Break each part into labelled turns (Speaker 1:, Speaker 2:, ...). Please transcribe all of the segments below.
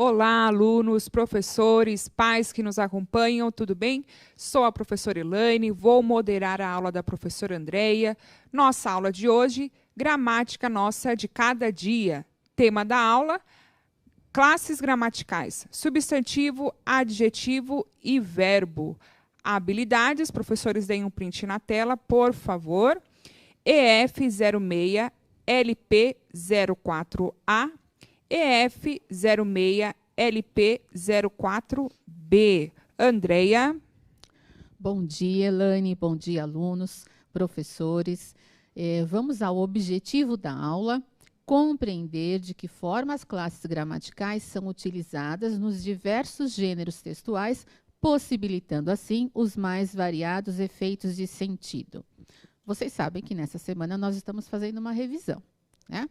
Speaker 1: Olá, alunos, professores, pais que nos acompanham, tudo bem? Sou a professora Elaine, vou moderar a aula da professora Andreia. Nossa aula de hoje, gramática nossa de cada dia. Tema da aula, classes gramaticais, substantivo, adjetivo e verbo. Habilidades, professores, deem um print na tela, por favor. EF06, LP04A, EF06, LP04B. Andreia.
Speaker 2: Bom dia, Elaine. Bom dia, alunos, professores. Vamos ao objetivo da aula, compreender de que forma as classes gramaticais são utilizadas nos diversos gêneros textuais, possibilitando, assim, os mais variados efeitos de sentido. Vocês sabem que nessa semana nós estamos fazendo uma revisão, né?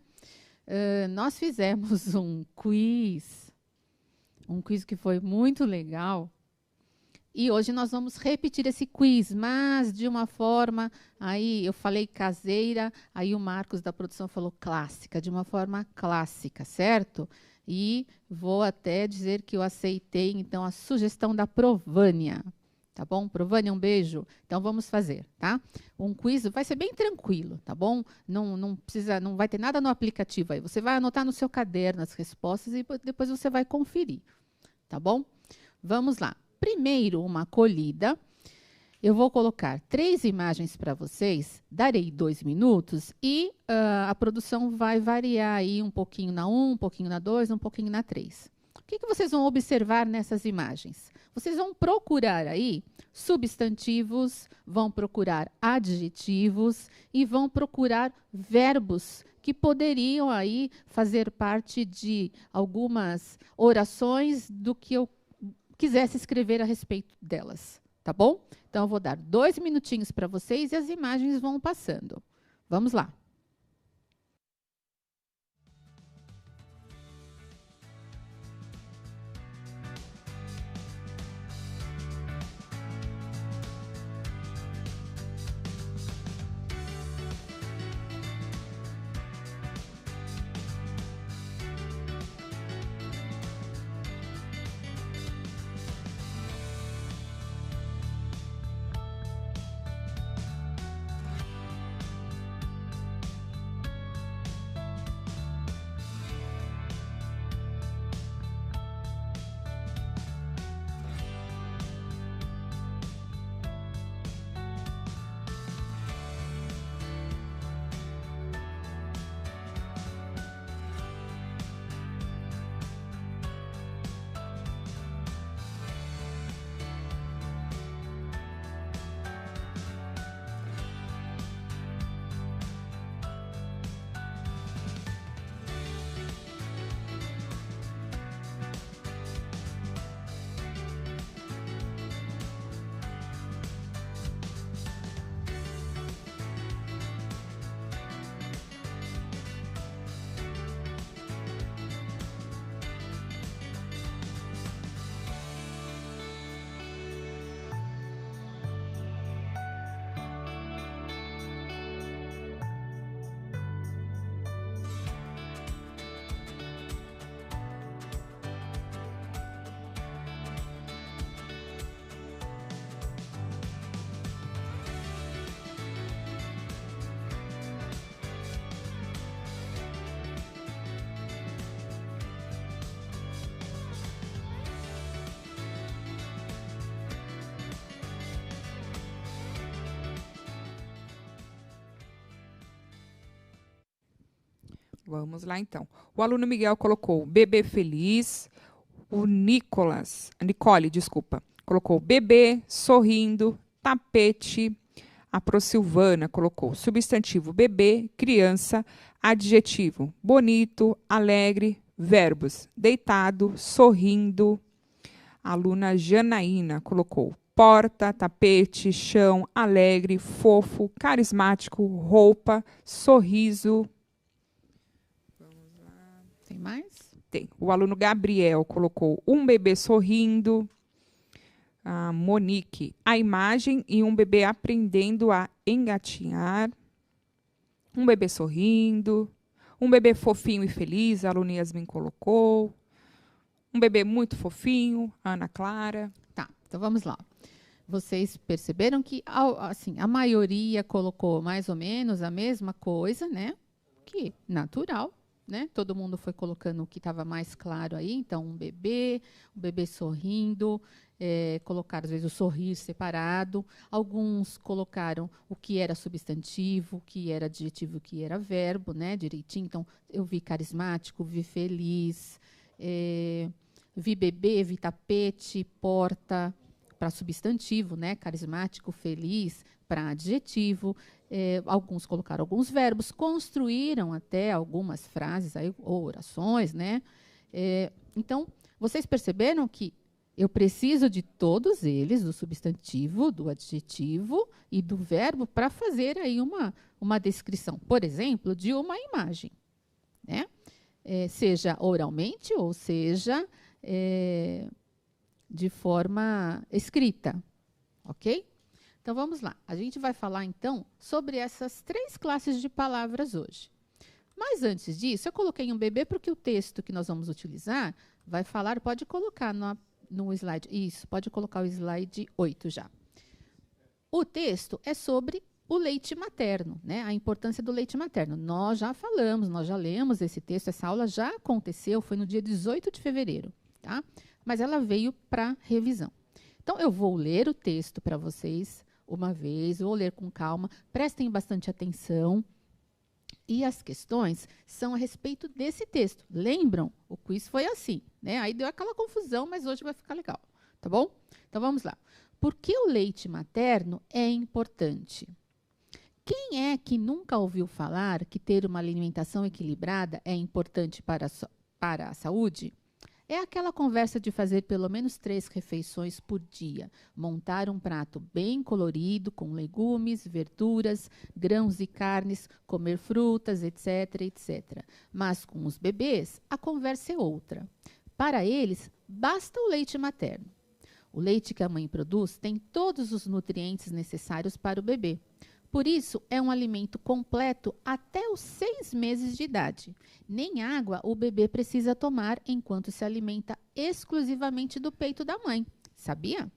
Speaker 2: Nós fizemos um quiz que foi muito legal, e hoje nós vamos repetir esse quiz, mas de uma forma, aí eu falei caseira, aí o Marcos da produção falou clássica, de uma forma clássica, certo? E vou até dizer que eu aceitei, então, a sugestão da Provânia. Tá bom? Provânia, um beijo. Então, vamos fazer, tá? Um quiz vai ser bem tranquilo, tá bom? Não vai ter nada no aplicativo aí. Você vai anotar no seu caderno as respostas e depois você vai conferir, tá bom? Vamos lá. Primeiro, uma acolhida. Eu vou colocar 3 imagens para vocês, darei 2 minutos e a produção vai variar aí um pouquinho na 1, um pouquinho na 2, um pouquinho na 3. O que vocês vão observar nessas imagens? Vocês vão procurar aí substantivos, vão procurar adjetivos e vão procurar verbos que poderiam aí fazer parte de algumas orações do que eu quisesse escrever a respeito delas, tá bom? Então, eu vou dar 2 minutinhos para vocês e as imagens vão passando. Vamos lá.
Speaker 1: Vamos lá, então. O aluno Miguel colocou bebê feliz. O Nicole, colocou bebê, sorrindo, tapete. A Prosilvana colocou substantivo bebê, criança, adjetivo bonito, alegre, verbos deitado, sorrindo. A aluna Janaína colocou porta, tapete, chão, alegre, fofo, carismático, roupa, sorriso.
Speaker 2: Tem mais?
Speaker 1: Tem. O aluno Gabriel colocou um bebê sorrindo. A Monique, a imagem e um bebê aprendendo a engatinhar. Um bebê sorrindo. Um bebê fofinho e feliz, a aluna Yasmin colocou. Um bebê muito fofinho, Ana Clara.
Speaker 2: Tá, então vamos lá. Vocês perceberam que assim, a maioria colocou mais ou menos a mesma coisa, né? Que natural, né? Todo mundo foi colocando o que estava mais claro aí. Então, um bebê sorrindo, colocaram às vezes o sorrir separado. Alguns colocaram o que era substantivo, o que era adjetivo, o que era verbo, né? Direitinho. Então, eu vi carismático, vi feliz, vi bebê, vi tapete, porta, para substantivo, né? Carismático, feliz, para adjetivo. Alguns colocaram alguns verbos, construíram até algumas frases aí, ou orações, né? Então, vocês perceberam que eu preciso de todos eles, do substantivo, do adjetivo e do verbo, para fazer aí uma descrição, por exemplo, de uma imagem, né? Seja oralmente ou seja de forma escrita, ok? Então, vamos lá. A gente vai falar, então, sobre essas 3 classes de palavras hoje. Mas, antes disso, eu coloquei um bebê porque o texto que nós vamos utilizar vai falar, pode colocar no slide, isso, pode colocar o slide 8 já. O texto é sobre o leite materno, né? A importância do leite materno. Nós já falamos, nós já lemos esse texto, essa aula já aconteceu, foi no dia 18 de fevereiro, tá? Mas ela veio para revisão. Então, eu vou ler o texto para vocês uma vez, vou ler com calma, prestem bastante atenção. E as questões são a respeito desse texto. Lembram? O quiz foi assim, né? Aí deu aquela confusão, mas hoje vai ficar legal, tá bom? Então, vamos lá. Por que o leite materno é importante? Quem é que nunca ouviu falar que ter uma alimentação equilibrada é importante para a saúde? É aquela conversa de fazer pelo menos 3 refeições por dia. Montar um prato bem colorido, com legumes, verduras, grãos e carnes, comer frutas, etc, etc. Mas com os bebês, a conversa é outra. Para eles, basta o leite materno. O leite que a mãe produz tem todos os nutrientes necessários para o bebê. Por isso, é um alimento completo até os 6 meses de idade. Nem água o bebê precisa tomar enquanto se alimenta exclusivamente do peito da mãe. Sabia?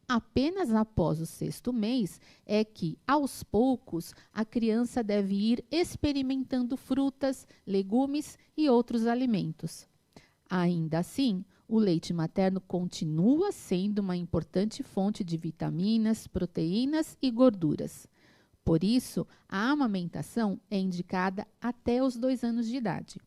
Speaker 2: Apenas após o 6º mês é que, aos poucos, a criança deve ir experimentando frutas, legumes e outros alimentos. Ainda assim, o leite materno continua sendo uma importante fonte de vitaminas, proteínas e gorduras. Por isso, a amamentação é indicada até os 2 anos de idade.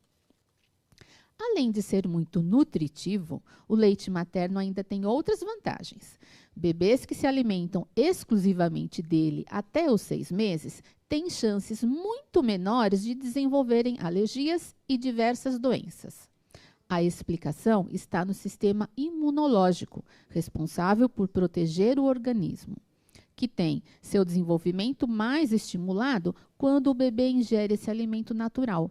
Speaker 2: Além de ser muito nutritivo, o leite materno ainda tem outras vantagens. Bebês que se alimentam exclusivamente dele até os 6 meses têm chances muito menores de desenvolverem alergias e diversas doenças. A explicação está no sistema imunológico, responsável por proteger o organismo, que tem seu desenvolvimento mais estimulado quando o bebê ingere esse alimento natural.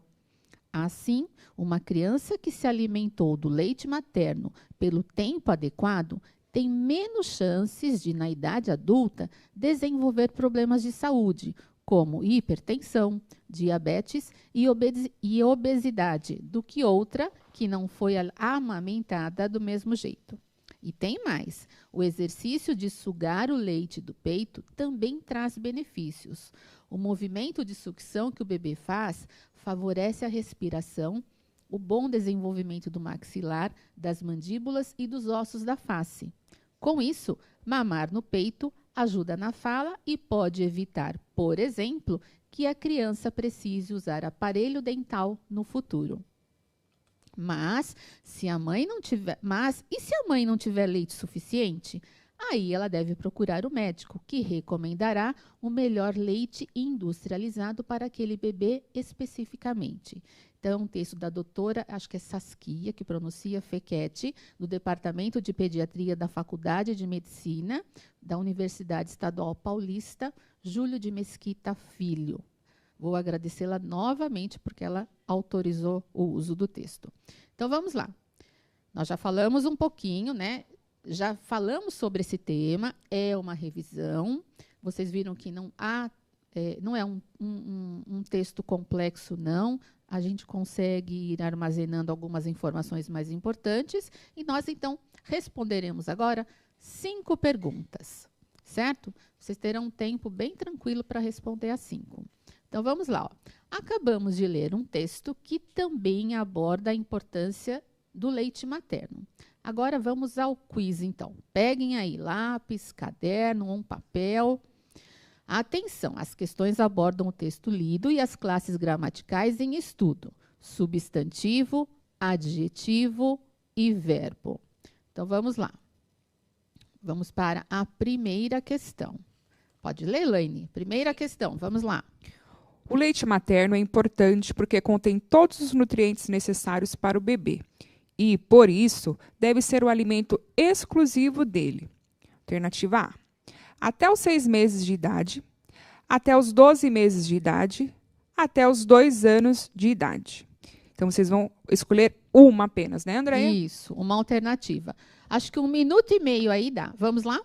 Speaker 2: Assim, uma criança que se alimentou do leite materno pelo tempo adequado tem menos chances de, na idade adulta, desenvolver problemas de saúde, como hipertensão, diabetes e obesidade, do que outra que não foi amamentada do mesmo jeito. E tem mais, o exercício de sugar o leite do peito também traz benefícios. O movimento de sucção que o bebê faz favorece a respiração, o bom desenvolvimento do maxilar, das mandíbulas e dos ossos da face. Com isso, mamar no peito ajuda na fala e pode evitar, por exemplo, que a criança precise usar aparelho dental no futuro. Mas e se a mãe não tiver leite suficiente, aí ela deve procurar o médico, que recomendará o melhor leite industrializado para aquele bebê especificamente. Então, um texto da doutora, acho que é Saskia, que pronuncia Fequete, do Departamento de Pediatria da Faculdade de Medicina da Universidade Estadual Paulista, Júlio de Mesquita Filho. Vou agradecê-la novamente porque ela autorizou o uso do texto. Então, vamos lá. Nós já falamos um pouquinho, né? Já falamos sobre esse tema, é uma revisão. Vocês viram que não há não é um texto complexo, não. A gente consegue ir armazenando algumas informações mais importantes e nós, então, responderemos agora 5 perguntas, certo? Vocês terão um tempo bem tranquilo para responder as 5. Então, vamos lá. Ó. Acabamos de ler um texto que também aborda a importância do leite materno. Agora, vamos ao quiz, então. Peguem aí lápis, caderno ou um papel. Atenção, as questões abordam o texto lido e as classes gramaticais em estudo. Substantivo, adjetivo e verbo. Então, vamos lá. Vamos para a primeira questão. Pode ler, Elaine? Primeira questão, vamos lá.
Speaker 1: O leite materno é importante porque contém todos os nutrientes necessários para o bebê. E, por isso, deve ser o alimento exclusivo dele. Alternativa A. Até os 6 meses de idade, até os 12 meses de idade, até os 2 anos de idade. Então, vocês vão escolher uma apenas, né, Andréia?
Speaker 2: Isso, uma alternativa. Acho que 1 minuto e meio aí dá. Vamos lá?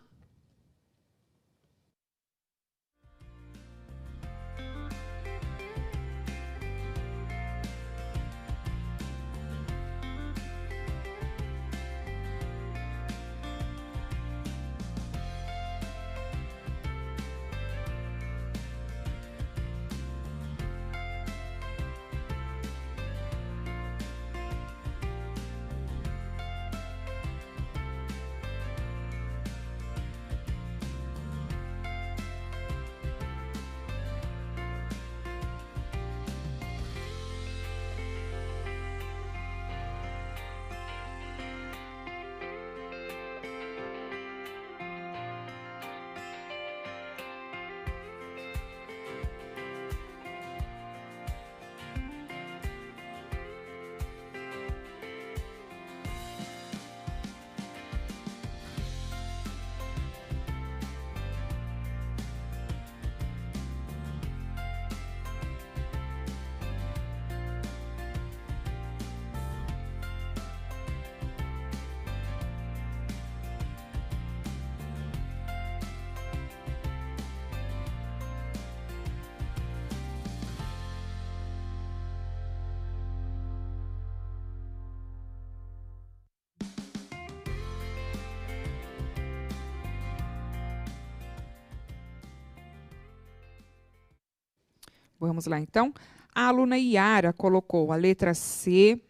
Speaker 1: Vamos lá, então. A aluna Iara colocou a letra C.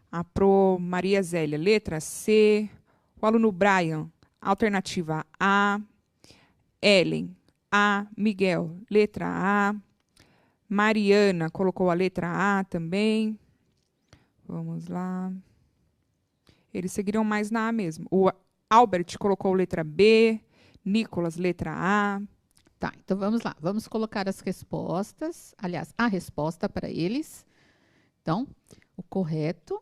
Speaker 1: A Pro Maria Zélia, letra C. O aluno Brian, alternativa A. Ellen, A. Miguel, letra A. Mariana colocou a letra A também. Vamos lá. Eles seguiram mais na A mesmo. O Albert colocou letra B. Nicolas, letra A.
Speaker 2: Tá, então vamos lá. Vamos colocar as respostas. Aliás, a resposta para eles. Então, o correto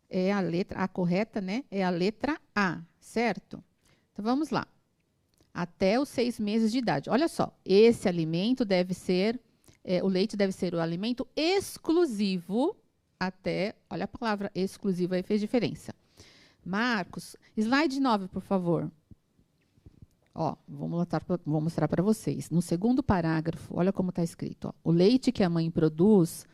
Speaker 2: é a letra... A correta, né? É a letra A, certo? Então, vamos lá. Até os 6 meses de idade. Olha só, esse alimento deve ser... o leite deve ser o alimento exclusivo até... Olha a palavra exclusivo aí, fez diferença. Marcos, slide 9, por favor. Ó, vou mostrar para vocês. No segundo parágrafo, olha como está escrito. Ó, o leite que a mãe produz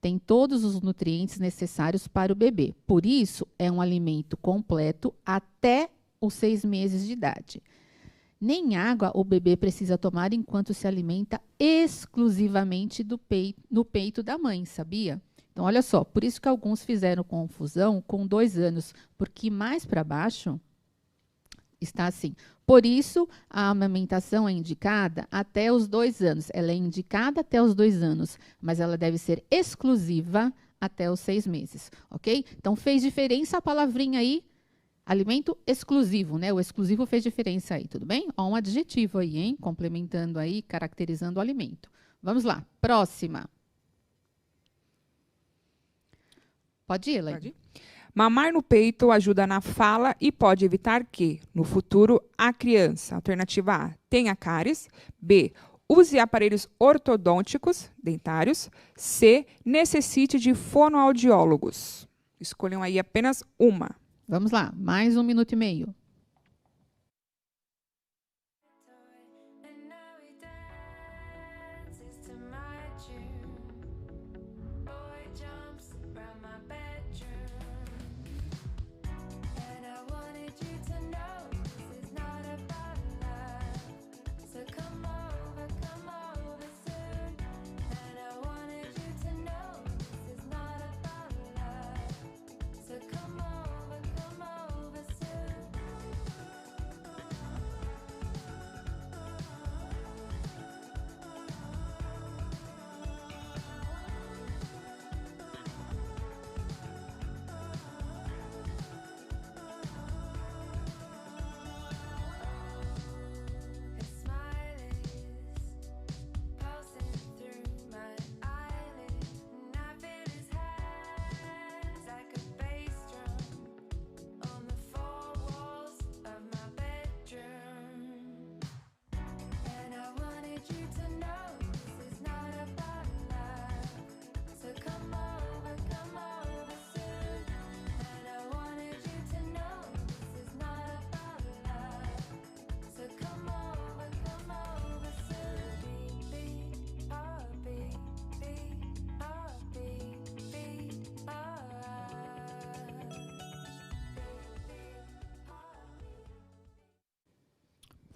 Speaker 2: tem todos os nutrientes necessários para o bebê. Por isso, é um alimento completo até os 6 meses de idade. Nem água o bebê precisa tomar enquanto se alimenta exclusivamente no peito da mãe, sabia? Então, olha só, por isso que alguns fizeram confusão com 2 anos, porque mais para baixo está assim. Por isso, a amamentação é indicada até os 2 anos. Ela é indicada até os 2 anos, mas ela deve ser exclusiva até os 6 meses, ok? Então, fez diferença a palavrinha aí, alimento exclusivo, né? O exclusivo fez diferença aí, tudo bem? Ó, um adjetivo aí, hein? Complementando aí, caracterizando o alimento. Vamos lá, próxima. Pode ir, Elaine.
Speaker 1: Pode ir. Mamar no peito ajuda na fala e pode evitar que, no futuro, a criança, alternativa A, tenha cáries, B, use aparelhos ortodônticos, dentários, C, necessite de fonoaudiólogos. Escolham aí apenas uma.
Speaker 2: Vamos lá, mais 1 minuto e meio.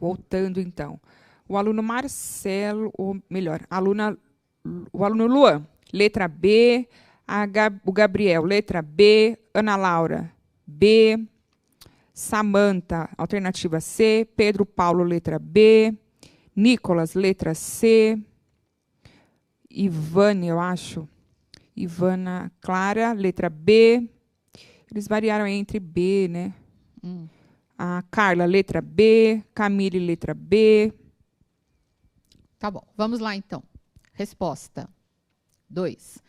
Speaker 1: Voltando, então. O aluno Marcelo, ou melhor, o aluno Luan, letra B. O Gabriel, letra B. Ana Laura, B. Samanta, alternativa C. Pedro Paulo, letra B. Nicolas, letra C. Ivane, eu acho. Ivana Clara, letra B. Eles variaram entre B, né? A Carla, letra B. Camille, letra B.
Speaker 2: Tá bom, vamos lá então. Resposta 2.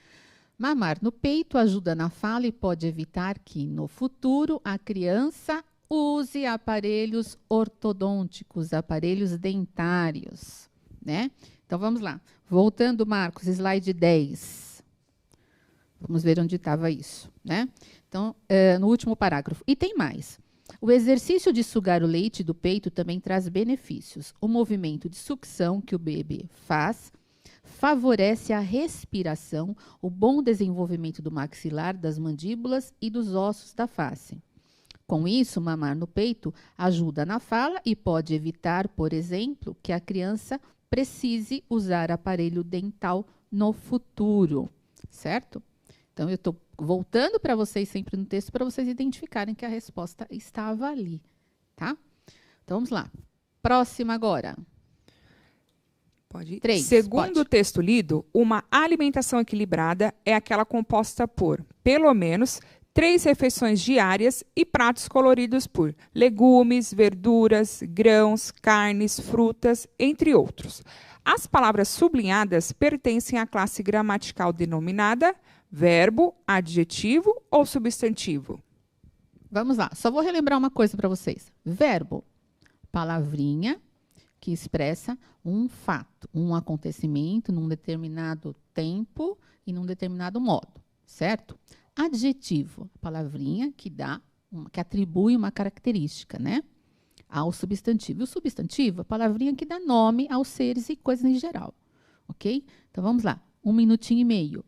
Speaker 2: Mamar no peito ajuda na fala e pode evitar que, no futuro, a criança use aparelhos ortodônticos, aparelhos dentários, né? Então, vamos lá. Voltando, Marcos, slide 10. Vamos ver onde estava isso, né? Então, no último parágrafo. E tem mais. O exercício de sugar o leite do peito também traz benefícios. O movimento de sucção que o bebê faz favorece a respiração, o bom desenvolvimento do maxilar, das mandíbulas e dos ossos da face. Com isso, mamar no peito ajuda na fala e pode evitar, por exemplo, que a criança precise usar aparelho dental no futuro, certo? Então, eu estou voltando para vocês sempre no texto para vocês identificarem que a resposta estava ali, tá? Então, vamos lá. Próxima agora.
Speaker 1: Pode ir.
Speaker 2: 3.
Speaker 1: Segundo o texto lido, uma alimentação equilibrada é aquela composta por, pelo menos, 3 refeições diárias e pratos coloridos por legumes, verduras, grãos, carnes, frutas, entre outros. As palavras sublinhadas pertencem à classe gramatical denominada verbo, adjetivo ou substantivo?
Speaker 2: Vamos lá. Só vou relembrar uma coisa para vocês. Verbo, palavrinha que expressa um fato, um acontecimento num determinado tempo e num determinado modo, certo? Adjetivo, palavrinha que que atribui uma característica, né? Ao substantivo. E o substantivo, a palavrinha que dá nome aos seres e coisas em geral, ok? Então, vamos lá. 1 minutinho e meio.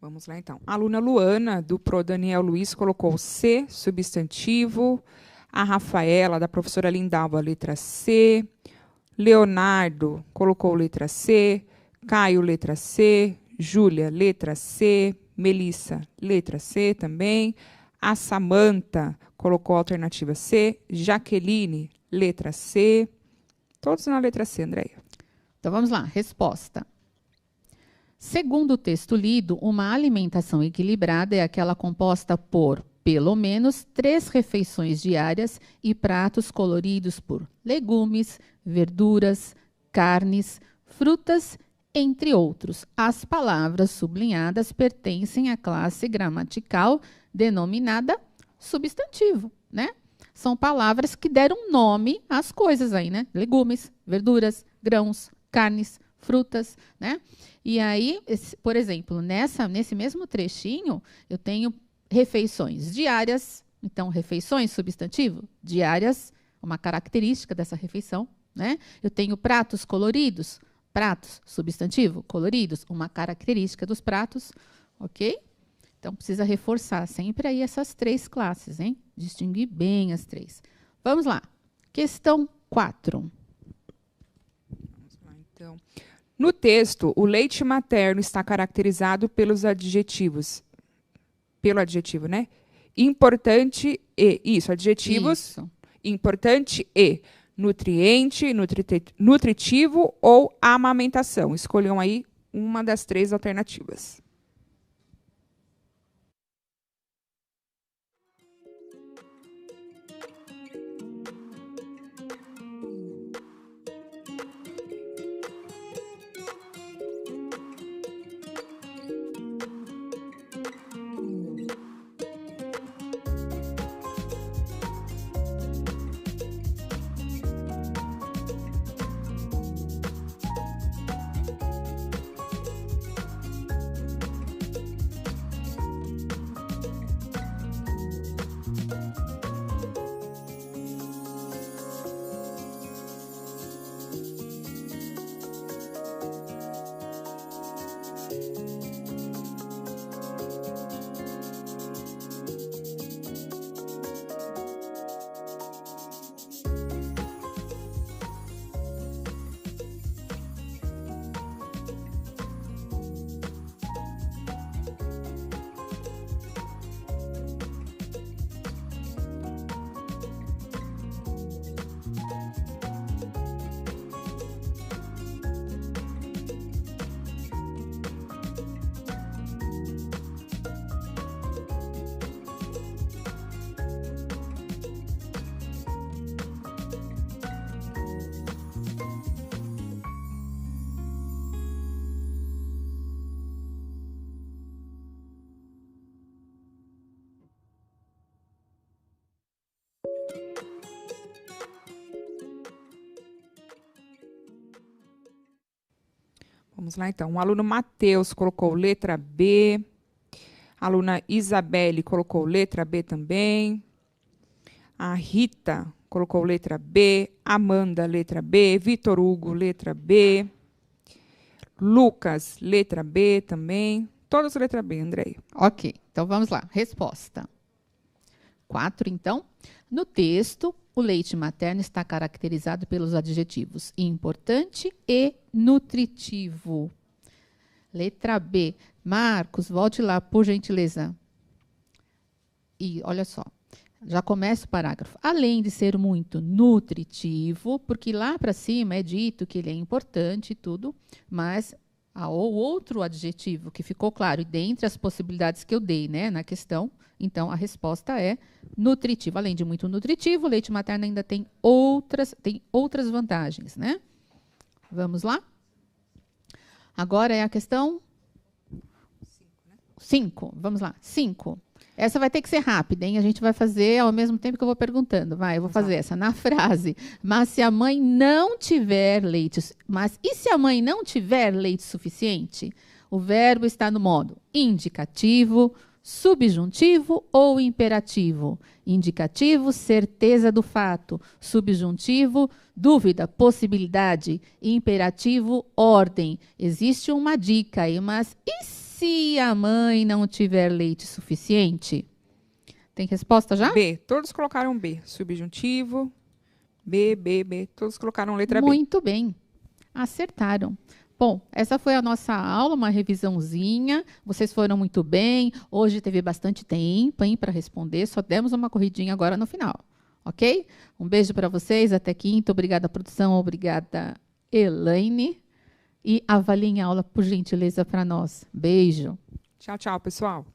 Speaker 1: Vamos lá, então. A aluna Luana, do Pro Daniel Luiz, colocou C, substantivo. A Rafaela, da professora Lindalva, letra C. Leonardo colocou letra C. Caio, letra C. Júlia, letra C. Melissa, letra C também. A Samanta colocou a alternativa C. Jaqueline, letra C. Todos na letra C, Andréia.
Speaker 2: Então, vamos lá. Resposta. Segundo o texto lido, uma alimentação equilibrada é aquela composta por, pelo menos, 3 refeições diárias e pratos coloridos por legumes, verduras, carnes, frutas, entre outros. As palavras sublinhadas pertencem à classe gramatical denominada substantivo, né? São palavras que deram nome às coisas aí, né? Legumes, verduras, grãos, carnes, frutas, né? E aí, por exemplo, nesse mesmo trechinho, eu tenho refeições diárias. Então, refeições, substantivo, diárias, uma característica dessa refeição, né? Eu tenho pratos coloridos, pratos, substantivo, coloridos, uma característica dos pratos, ok? Então, precisa reforçar sempre aí essas 3 classes, hein? Distinguir bem as 3. Vamos lá. Questão 4.
Speaker 1: Vamos lá, então. No texto, o leite materno está caracterizado pelos adjetivos. Pelo adjetivo, né? Importante e. Isso, adjetivos.
Speaker 2: Isso.
Speaker 1: Importante e. Nutriente, nutritivo ou amamentação. Escolham aí uma das 3 alternativas. Vamos lá, então. O aluno Matheus colocou letra B. A aluna Isabelle colocou letra B também. A Rita colocou letra B. Amanda, letra B. Vitor Hugo, letra B. Lucas, letra B também. Todos letra B, Andrei.
Speaker 2: Ok, então vamos lá. Resposta. 4, então. No texto, o leite materno está caracterizado pelos adjetivos importante e nutritivo. Letra B. Marcos, volte lá, por gentileza. E olha só, já começa o parágrafo. Além de ser muito nutritivo, porque lá para cima é dito que ele é importante e tudo, mas o outro adjetivo que ficou claro, e dentre as possibilidades que eu dei, né, na questão, então a resposta é nutritivo. Além de muito nutritivo, o leite materno ainda tem outras vantagens, né? Vamos lá? Agora é a questão 5. Vamos lá. 5. Essa vai ter que ser rápida, hein? A gente vai fazer ao mesmo tempo que eu vou perguntando. Vai, eu vou fazer essa na frase. Mas se a mãe não tiver leite... Mas e se a mãe não tiver leite suficiente? O verbo está no modo indicativo, subjuntivo ou imperativo? Indicativo, certeza do fato. Subjuntivo, dúvida, possibilidade. Imperativo, ordem. Existe uma dica aí, mas e se a mãe não tiver leite suficiente? Tem resposta já?
Speaker 1: B. Todos colocaram B. Subjuntivo. B, B, B. Todos colocaram letra B.
Speaker 2: Muito bem. Acertaram. Bom, essa foi a nossa aula, uma revisãozinha. Vocês foram muito bem. Hoje teve bastante tempo para responder. Só demos uma corridinha agora no final. Ok? Um beijo para vocês. Até quinta. Obrigada, produção. Obrigada, Elaine. E avaliem a aula, por gentileza, para nós. Beijo.
Speaker 1: Tchau, tchau, pessoal.